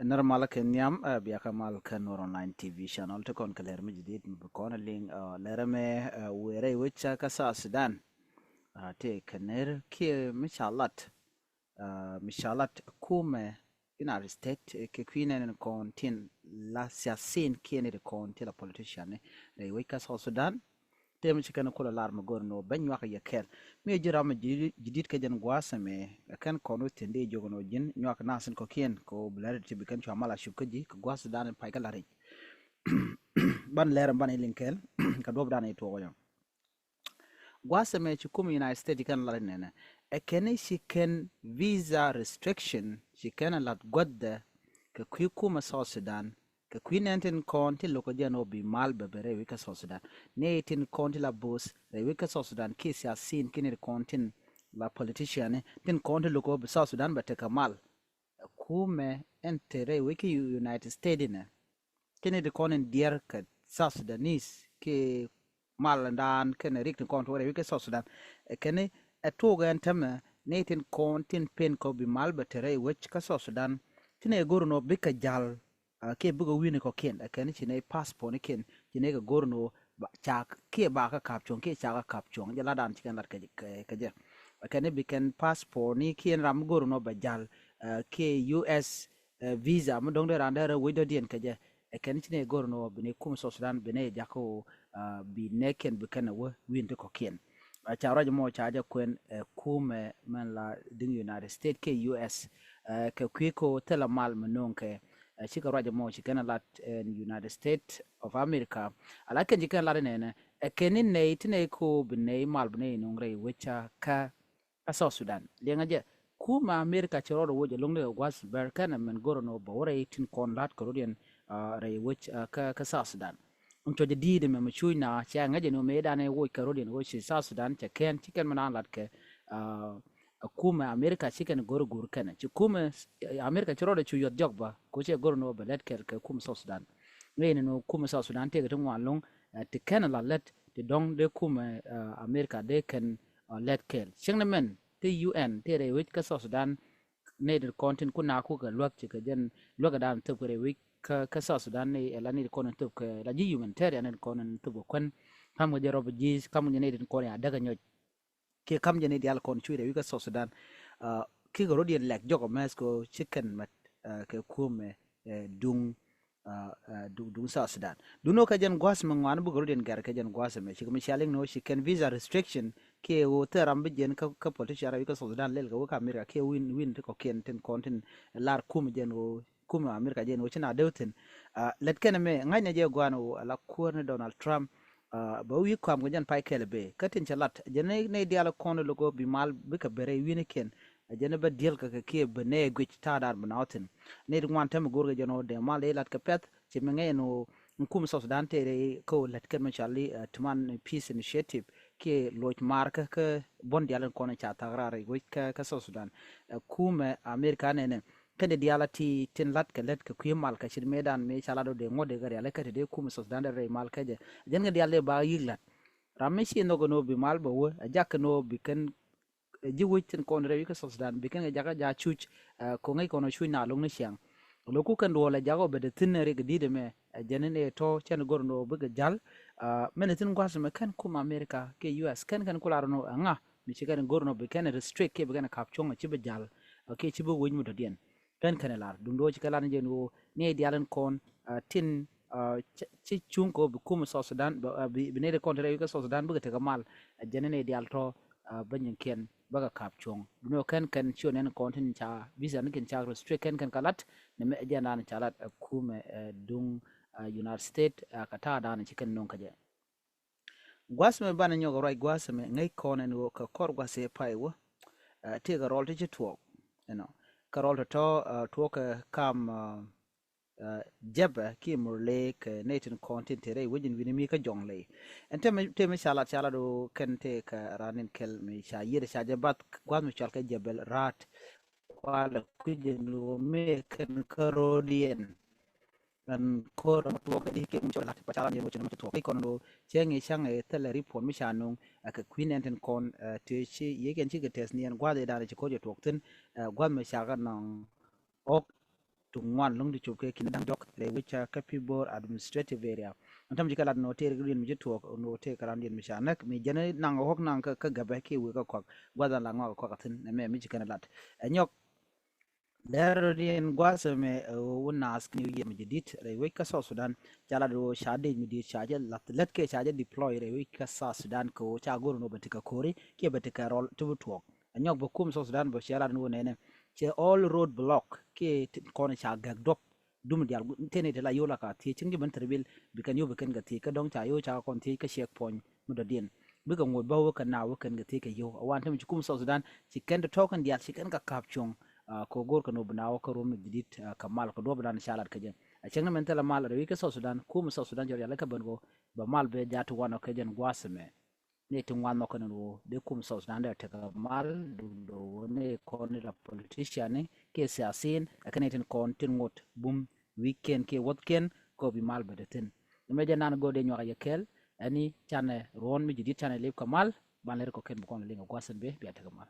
normal kenyam biakamal kanor online tv channel to kon kaler mi jidit mi kon ling lerame were wicha kasa sudan te kaner ki mishalat kume United States ke kwinen kon tin la siasin kiene de kon la politician re wika Sudan tem ci kan kula lar ma gorno ban wax ya kel mi jira ma jidit ke jen gwasa me kan kono tende jogono jin nyak nasin ko kien ko blare ti bikan chwa mala shukaji ko gwasa dan pay kala re ban lere ban linkel ka dob dan to goyo gwasa me ci kum United States kan la nene e kene shi ken visa restriction shi ken la godda ka kuma South Sudan ka kwinenten konti loko jano bi mal bebere wika South Sudan ne tin konti la bus re wika South Sudan kisi asin kini kontin la politician tin konti loko bi South Sudan bateka mal kume entere wiki United States ne kini de konin dier ka South Sudanese ki mal dan kene rik tin konti re wika South Sudan kene atoga entame ne tin kontin pen ko bi mal betere wika South Sudan tine gorno bika jal ke buga wini ko ken ken chine passport ni ken chine ga gorno chak ke ba ka kapchon ke chaka kapchon jala dan chikan lat ka je ken bi ken passport ni ken ram gorno ba jal ke US visa mo dong de randa wido dien ka je ken chine gorno bine kum so sudan bine jako bi neken bi ken wo win ko ken chawra mo chaja kwen kume man la ding United States ke US ke kwiko tela mal menonke chika raja mo chikena lat United States of America alake jikena lat nene kenin ne itine ko bne mal bne nongre wecha ka South Sudan lenga je kuma America choro woje longle was ber kana men goro no bore tin kon lat korodian re wech ka South Sudan unto je dide me machui na cha ngaje no me dane wo korodian wo South Sudan cha ken chiken manan lat ke kuma America chiken goro gur kana ci kuma America choro de chuyot jogba ko che goro no belet ker ke kuma South Sudan ngene no kuma South Sudan te gatan walong te kana la let te dong de kuma America de ken let kel chingne men te UN te re wit ka South Sudan ne de content kuna ku ga lok ci ka jen lok dan te ko re wit ka South Sudan ne la ne ko te ko la ji humanitarian ne ko te ko kon kam ga jero ji kam ne de ko ya daga nyoj ke kam jene dial kon chure wika South Sudan ki go rodian lek jogo mesko chicken mat ke kume dung dung South Sudan duno ka jan gwas mangwan bu rodian gar ka jan gwas me chikmi shaling no chicken visa restriction ke o teram bi jen ka politisha wika South Sudan lel ka America ke win ko ken ten kontin lar kume jen o kume America jen o china deuten let ken me nganya je gwano la kurne Donald Trump ba wi kwam jan pai kele be katin chalat jene ne diala kono logo bi mal bi ka bere wini ken jene ba dial ka ke be ne gwich ta dar banautin ne ngwan tem gorga jeno de mal lat ka pet che menge no nkum so Sudan tere ko lat ken machali tuman peace initiative ke loj marka ka bon diala kono cha tagrare gwich ka so Sudan kume America ne kende diala ti tin lat ka let ka kuyemal ka shir medan me chala do de ngode gari ala ka de kum so Sudan re mal ka je jen ga diale ba yiglat rameshi no gono bi mal bo wo jak no bi ken ji witin kon re ka so Sudan bi ken ga ja chuch ko ngai kono shu na long ne siang lo ku kan do la jago be de tin re ga di de me jenene to chen gorno bi ga jal men tin gwas me kan kum America ke US kan kula no nga mi chigan gorno bi ken restrict ke bi ken kapchong ci be jal ke ci bo wony mu do dien kan kanelar dundo ci kala njen wo ne dialen kon tin ci chunko bi kum South Sudan bi ne de kontre ko South Sudan buga te kamal jenene dial to banyen ken baga kapchong duno kan ci onen kontin cha visa ne ken cha restrict kan kalat ne me jana ne chalat kum dung United States kata da ne cikin non kaje gwasme bana nyoga roi gwasme ngai konen wo ka kor gwase pai wo te ga rol te ci to you know karol to ka kam jaba ki murle ka natin content tere wajin wini mi ka jongle en te me chala do kente ka ranin kel mi sha yire sha jabat gwan mi chal ka jabel rat wala kujin lo me kan karodien kan koro to ka dike mi chola pa chala mo chino to ko no chengi change tele report mi sha nung ka queen enten kon te chi yegen chi ka tes nien gwa de da ci ko je tokten gwan mi sha ga nang ok to ngwan long di chuke kin dang jok re which capable administrative area antam jikala no ter green mi to no te karan din mi shanak mi jene nang hok nang ka gabe ki wi ka kwak gwadan la ngwa kwak tin me mi jikana lat anyok lero din gwasa me wona ask new year mi jidit re which ka South Sudan jala do shade mi di shaje let ke shaje deploy re which ka South Sudan ko cha goro no batika kori ke batika rol to talk anyok bokum South Sudan bo shara no nene che all road block ke kono cha gagdop dum dial tene de la yola ka ti chingi ban terbil bikan yo bikan ga ti ka dong cha yo cha kon ti ka shek pon muda din biga ngod ba wo kan na wo kan ga ti ka yo awan tam kum South Sudan ci ken de token dial ci ken ka kapchong ko gor ka no bna wo ka rom didit kamal ko do blan shalat ka jen a chenga men tela mal re ka South Sudan kum South Sudan jor yalla ka ban go ba mal be jatu wano ka jen gwasme ne tin wan mako no de kum South Sudan der taka mal do ne kon la politician ne ke siasin akane tin kon tin ngot bum weekend ke wotken ko bi mal bedetin me janan go de nyoga yekel ani chane ron mi jidi chane lep kamal ban ler ko ken ko linga gwasan be bi ataka mal